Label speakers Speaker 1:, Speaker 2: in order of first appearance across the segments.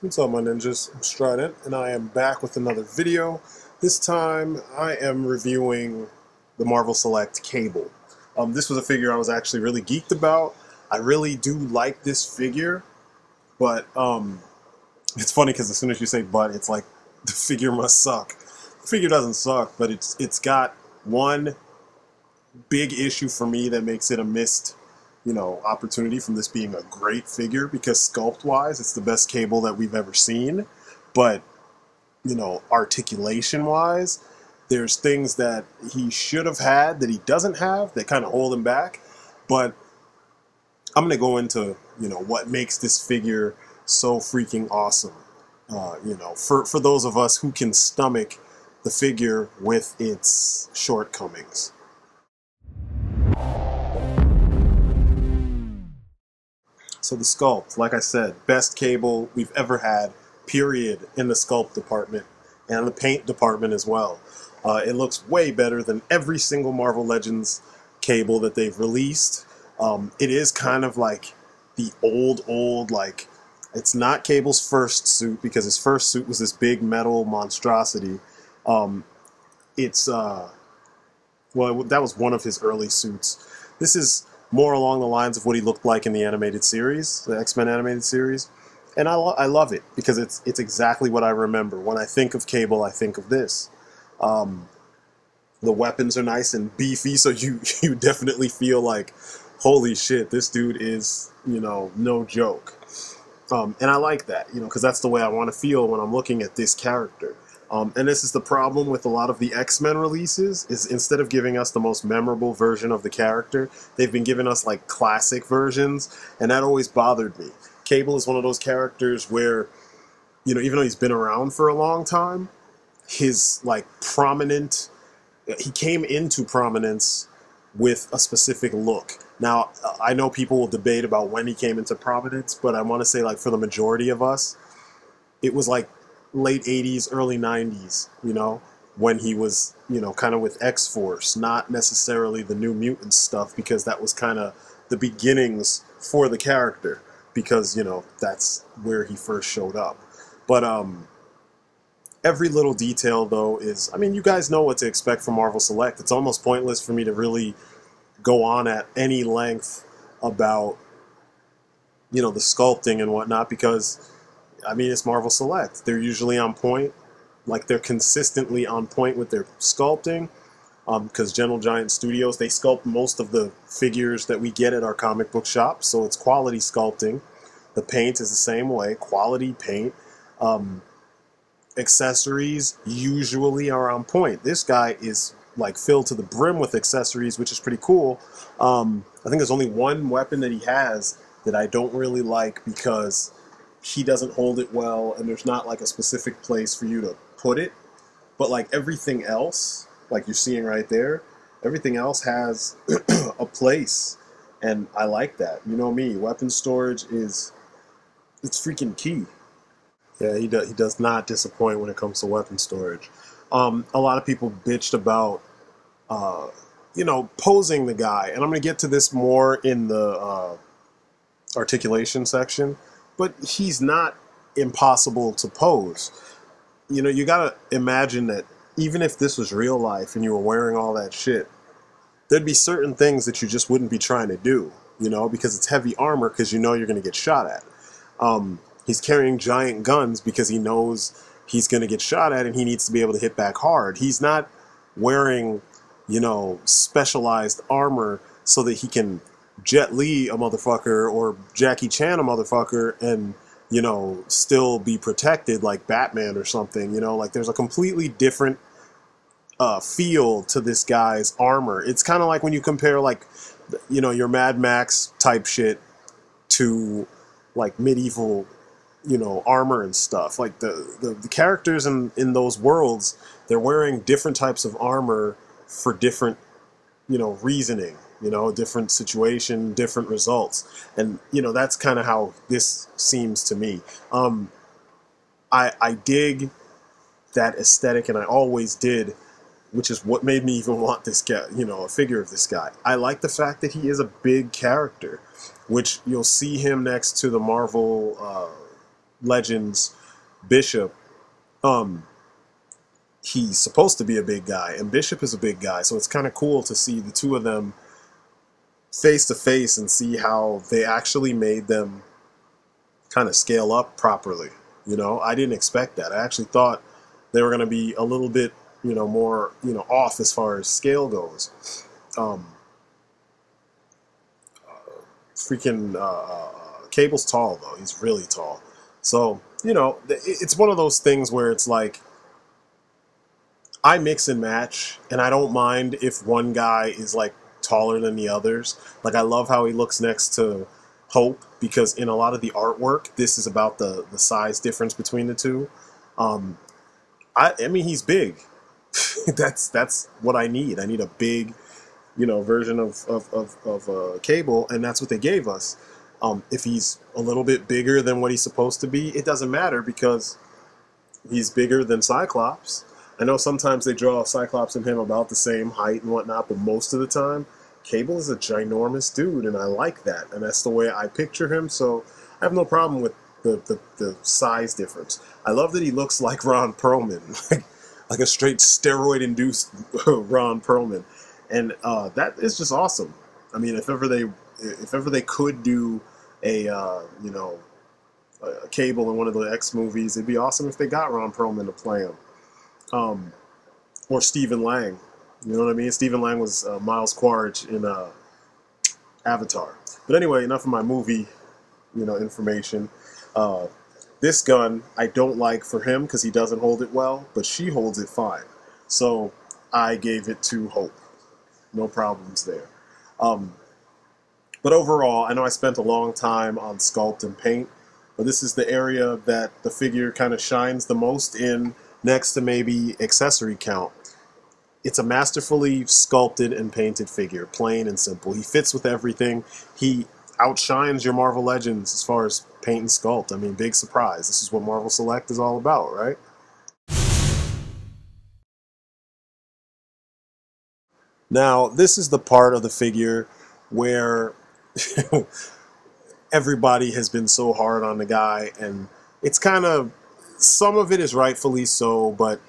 Speaker 1: What's up, my ninjas? I'm Strydent, and I am back with another video. This time, I am reviewing the Marvel Select Cable. This was a figure I was actually really geeked about. I really do like this figure, but it's funny because as soon as you say "but," it's like the figure must suck. The figure doesn't suck, but it's got one big issue for me that makes it a missed opportunity from this being a great figure, because sculpt-wise, it's the best Cable that we've ever seen. But, articulation-wise, there's things that he should have had that he doesn't have that kind of hold him back. But I'm going to go into, what makes this figure so freaking awesome. For those of us who can stomach the figure with its shortcomings. So the sculpt, like I said, best Cable we've ever had, period, in the sculpt department and the paint department as well. It looks way better than every single Marvel Legends Cable that they've released. It is kind of like the old, like, it's not Cable's first suit, because his first suit was this big metal monstrosity. Well, that was one of his early suits. This is more along the lines of what he looked like in the animated series, the X-Men animated series. And I love it, because it's exactly what I remember. When I think of Cable, I think of this. The weapons are nice and beefy, so you definitely feel like, holy shit, this dude is, no joke. And I like that, because that's the way I want to feel when I'm looking at this character. And this is the problem with a lot of the X-Men releases, is instead of giving us the most memorable version of the character, they've been giving us like classic versions, and that always bothered me. Cable is one of those characters where, even though he's been around for a long time, his he came into prominence with a specific look. Now, I know people will debate about when he came into prominence, but I want to say, like, for the majority of us, it was like late 80s, early 90s, when he was, kind of with X-Force, not necessarily the New Mutant stuff, because that was kind of the beginnings for the character, because, that's where he first showed up. But every little detail, though, is, you guys know what to expect from Marvel Select. It's almost pointless for me to really go on at any length about, the sculpting and whatnot, because it's Marvel Select. They're usually on point. Like, they're consistently on point with their sculpting. Because Gentle Giant Studios, they sculpt most of the figures that we get at our comic book shop. So it's quality sculpting. The paint is the same way. Quality paint. Accessories usually are on point. This guy is, like, filled to the brim with accessories, which is pretty cool. I think there's only one weapon that he has that I don't really like, because he doesn't hold it well, and there's not like a specific place for you to put it. But like everything else, like you're seeing right there, everything else has a place, and I like that. You know me, weapon storage it's freaking key. Yeah, he does not disappoint when it comes to weapon storage. A lot of people bitched about posing the guy, and I'm gonna get to this more in the articulation section. But he's not impossible to pose. You gotta imagine that even if this was real life and you were wearing all that shit, there'd be certain things that you just wouldn't be trying to do, because it's heavy armor, because you're gonna get shot at. He's carrying giant guns because he knows he's gonna get shot at, and he needs to be able to hit back hard. He's not wearing, specialized armor so that he can Jet Li a motherfucker or Jackie Chan a motherfucker and, still be protected like Batman or something. Like, there's a completely different feel to this guy's armor. It's kind of like when you compare, like, your Mad Max type shit to like medieval, armor and stuff. Like the characters in those worlds, they're wearing different types of armor for different, reasoning. Different situation, different results. And, that's kind of how this seems to me. I dig that aesthetic, and I always did, which is what made me even want this guy, a figure of this guy. I like the fact that he is a big character, which you'll see him next to the Marvel Legends Bishop, he's supposed to be a big guy, and Bishop is a big guy, so it's kind of cool to see the two of them face to face and see how they actually made them kind of scale up properly. You know, I didn't expect that. I actually thought they were going to be a little bit, more, off as far as scale goes. Um, Cable's tall, though. He's really tall. So, it's one of those things where it's like, I mix and match, and I don't mind if one guy is like taller than the others. Like, I love how he looks next to Hope, because in a lot of the artwork, this is about the size difference between the two. I mean, he's big. That's what I need. I need a big, version of Cable, and that's what they gave us. If he's a little bit bigger than what he's supposed to be, it doesn't matter because he's bigger than Cyclops. I know sometimes they draw Cyclops and him about the same height and whatnot, but most of the time, Cable is a ginormous dude, and I like that, and that's the way I picture him, so I have no problem with the size difference. I love that he looks like Ron Perlman, like a straight steroid-induced Ron Perlman, and that is just awesome. I mean, if ever they could do a a Cable in one of the X movies, it'd be awesome if they got Ron Perlman to play him. Or Stephen Lang. You know what I mean? Stephen Lang was Miles Quaritch in Avatar. But anyway, enough of my movie, information. This gun I don't like for him because he doesn't hold it well, but she holds it fine. So I gave it to Hope. No problems there. But overall, I know I spent a long time on sculpt and paint, but this is the area that the figure kind of shines the most in, next to maybe accessory count. It's a masterfully sculpted and painted figure, plain and simple. He fits with everything. He outshines your Marvel Legends as far as paint and sculpt. I mean, big surprise. This is what Marvel Select is all about, right? Now, this is the part of the figure where everybody has been so hard on the guy, and it's kind of, some of it is rightfully so, but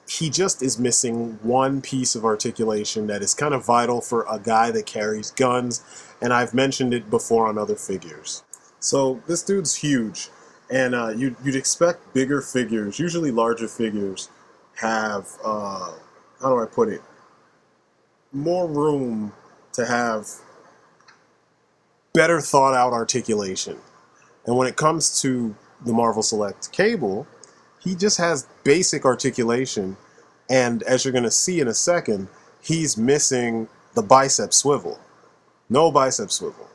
Speaker 1: he just is missing one piece of articulation that is kind of vital for a guy that carries guns, and I've mentioned it before on other figures. So this dude's huge, and you'd expect bigger figures, usually larger figures, have, how do I put it, more room to have better thought out articulation. And when it comes to the Marvel Select Cable, he just has basic articulation, and as you're going to see in a second, he's missing the bicep swivel. No bicep swivel.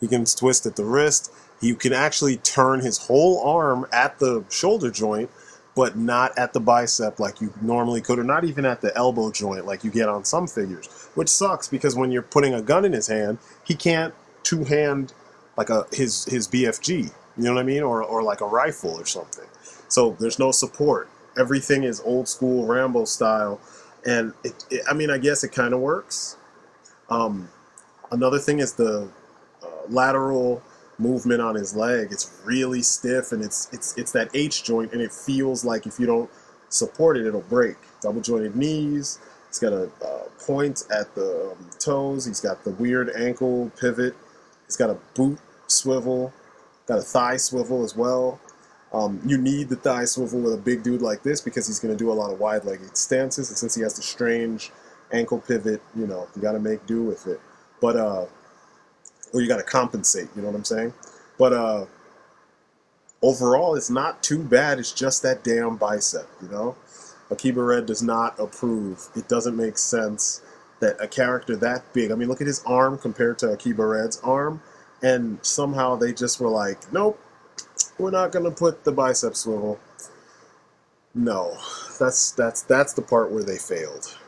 Speaker 1: He can twist at the wrist. He can actually turn his whole arm at the shoulder joint, but not at the bicep like you normally could, or not even at the elbow joint like you get on some figures, which sucks because when you're putting a gun in his hand, he can't two-hand like his BFG, you know what I mean, or like a rifle or something. So there's no support. Everything is old school Rambo style, and I mean, I guess it kind of works. Another thing is the lateral movement on his leg. It's really stiff, and it's that H joint, and it feels like if you don't support it, it'll break. Double jointed knees. He's got a point at the toes. He's got the weird ankle pivot. He's got a boot swivel. Got a thigh swivel as well. You need the thigh swivel with a big dude like this because he's going to do a lot of wide-legged stances, and since he has the strange ankle pivot, you got to make do with it. But or you got to compensate, you know what I'm saying? But overall, it's not too bad. It's just that damn bicep, Akiba Red does not approve. It doesn't make sense that a character that big, I mean, look at his arm compared to Akiba Red's arm, and somehow they just were like, nope, we're not going to put the bicep swivel. No, that's the part where they failed.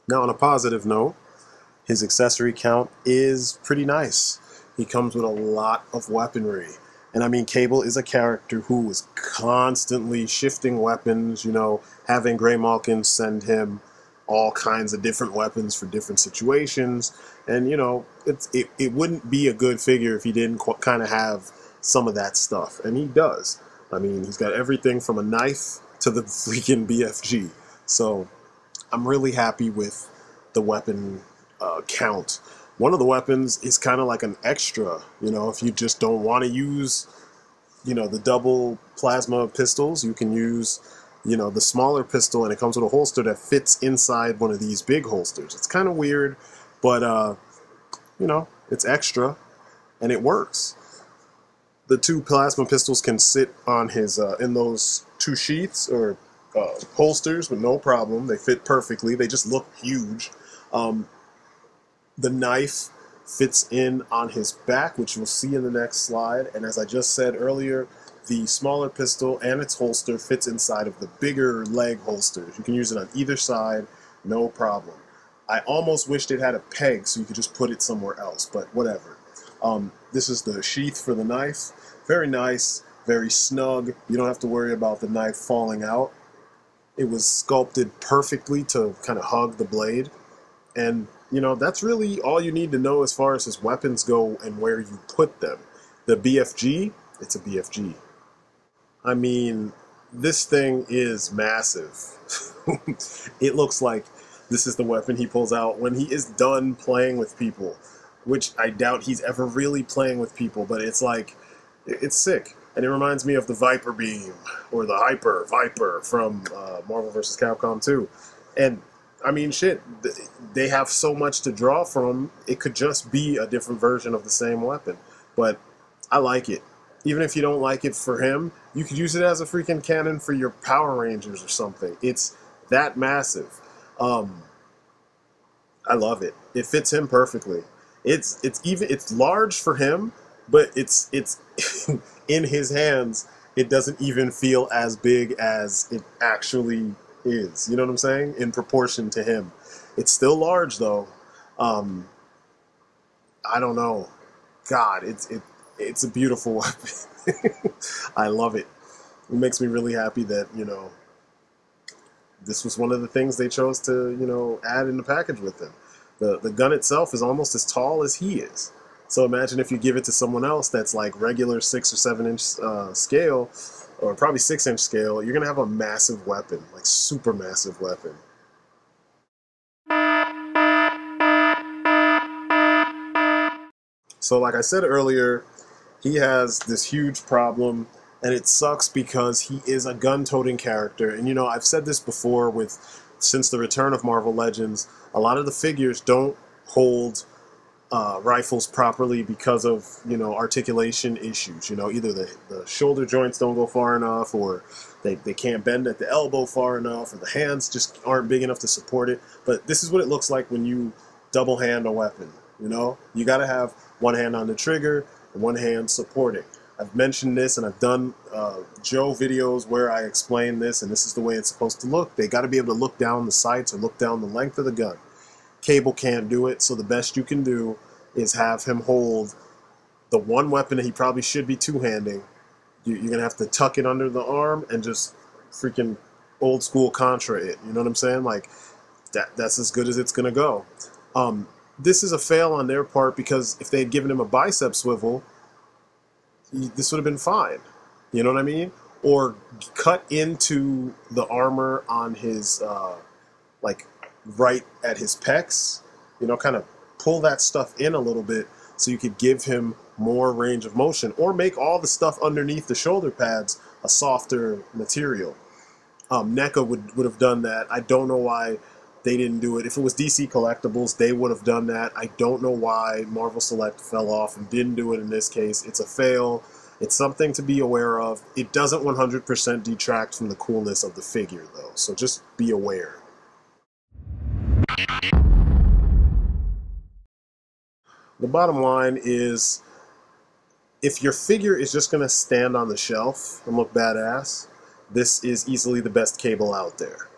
Speaker 1: Now, on a positive note, his accessory count is pretty nice. He comes with a lot of weaponry. And I mean, Cable is a character who is constantly shifting weapons, having Gray Malkin send him all kinds of different weapons for different situations. And, you know, it wouldn't be a good figure if he didn't kind of have some of that stuff. And he does. I mean, he's got everything from a knife to the freaking BFG. So I'm really happy with the weapon count. One of the weapons is kind of like an extra, you know, if you just don't want to use, you know, the double plasma pistols, you can use, you know, the smaller pistol, and it comes with a holster that fits inside one of these big holsters. It's kind of weird, but, you know, it's extra, and it works. The two plasma pistols can sit on his, in those two sheaths, or holsters, with no problem. They fit perfectly. They just look huge. The knife fits in on his back, which you'll see in the next slide. And as I just said earlier, the smaller pistol and its holster fits inside of the bigger leg holsters. You can use it on either side, no problem. I almost wished it had a peg so you could just put it somewhere else, but whatever. This is the sheath for the knife. Very nice, very snug. You don't have to worry about the knife falling out. It was sculpted perfectly to kind of hug the blade. And, you know, that's really all you need to know as far as his weapons go and where you put them. The BFG, it's a BFG. I mean, this thing is massive. It looks like this is the weapon he pulls out when he is done playing with people, which I doubt he's ever really playing with people, but it's like, it's sick. And it reminds me of the Viper Beam, or the Viper from Marvel vs. Capcom 2. And, I mean, shit, they have so much to draw from, it could just be a different version of the same weapon. But I like it. Even if you don't like it for him, you could use it as a freaking cannon for your Power Rangers or something. It's that massive. I love it. It fits him perfectly. It's large for him, but it's in his hands, it doesn't even feel as big as it actually is. You know what I'm saying? In proportion to him. It's still large though. I don't know. God, it's a beautiful weapon. I love it. It makes me really happy that, you know, this was one of the things they chose to, you know, add in the package with them. The gun itself is almost as tall as he is. So imagine if you give it to someone else that's like regular 6 or 7 inch scale, or probably 6 inch scale, you're going to have a massive weapon, like super massive weapon. So like I said earlier, he has this huge problem, and it sucks because he is a gun-toting character. And you know, I've said this before since the return of Marvel Legends, a lot of the figures don't hold rifles properly because of, you know, articulation issues. You know, either the shoulder joints don't go far enough, or they can't bend at the elbow far enough, or the hands just aren't big enough to support it. But this is what it looks like when you double hand a weapon. You know, you got to have one hand on the trigger and one hand supporting. I've mentioned this, and I've done Joe videos where I explain this, and this is the way it's supposed to look. They got to be able to look down the sights or look down the length of the gun. Cable can't do it, so the best you can do is have him hold the one weapon that he probably should be two-handing. You're going to have to tuck it under the arm and just freaking old school Contra it. You know what I'm saying? Like, that's as good as it's going to go. This is a fail on their part, because if they had given him a bicep swivel, this would have been fine. You know what I mean? Or cut into the armor on his, like, right at his pecs. You know, kind of pull that stuff in a little bit so you could give him more range of motion. Or make all the stuff underneath the shoulder pads a softer material. NECA would have done that. I don't know why they didn't do it. If it was DC Collectibles, they would have done that. I don't know why Marvel Select fell off and didn't do it in this case. It's a fail. It's something to be aware of. It doesn't 100% detract from the coolness of the figure, though. So just be aware. The bottom line is, if your figure is just going to stand on the shelf and look badass, this is easily the best Cable out there.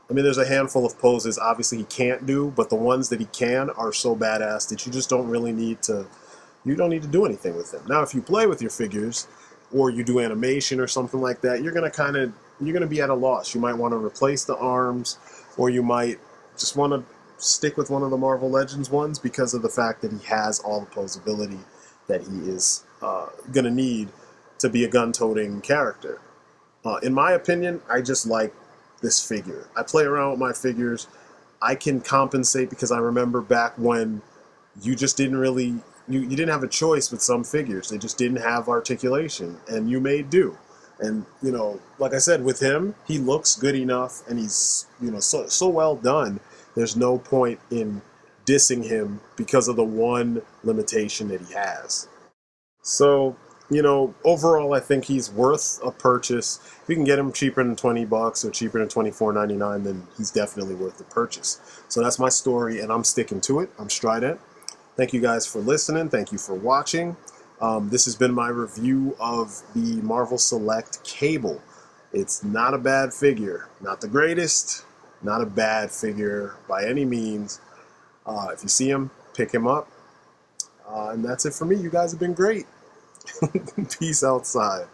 Speaker 1: I mean, there's a handful of poses obviously he can't do, but the ones that he can are so badass that you just don't really need to, you don't need to do anything with them. Now, if you play with your figures, or you do animation or something like that, you're going to kind of you're going to be at a loss. You might want to replace the arms, or you might just want to stick with one of the Marvel Legends ones because of the fact that he has all the posability that he is going to need to be a gun-toting character. In my opinion, I just like this figure. I play around with my figures. I can compensate because I remember back when you just didn't really, you didn't have a choice with some figures. They just didn't have articulation, and you made do. And, you know, like I said, with him, he looks good enough, and he's, you know, so well done. There's no point in dissing him because of the one limitation that he has. So, you know, overall, I think he's worth a purchase. If you can get him cheaper than $20 or cheaper than $24.99, then he's definitely worth the purchase. So that's my story, and I'm sticking to it. I'm Strydent. Thank you guys for listening. Thank you for watching. This has been my review of the Marvel Select Cable. It's not a bad figure. Not the greatest. Not a bad figure by any means. If you see him, pick him up. And that's it for me. You guys have been great. Peace outside.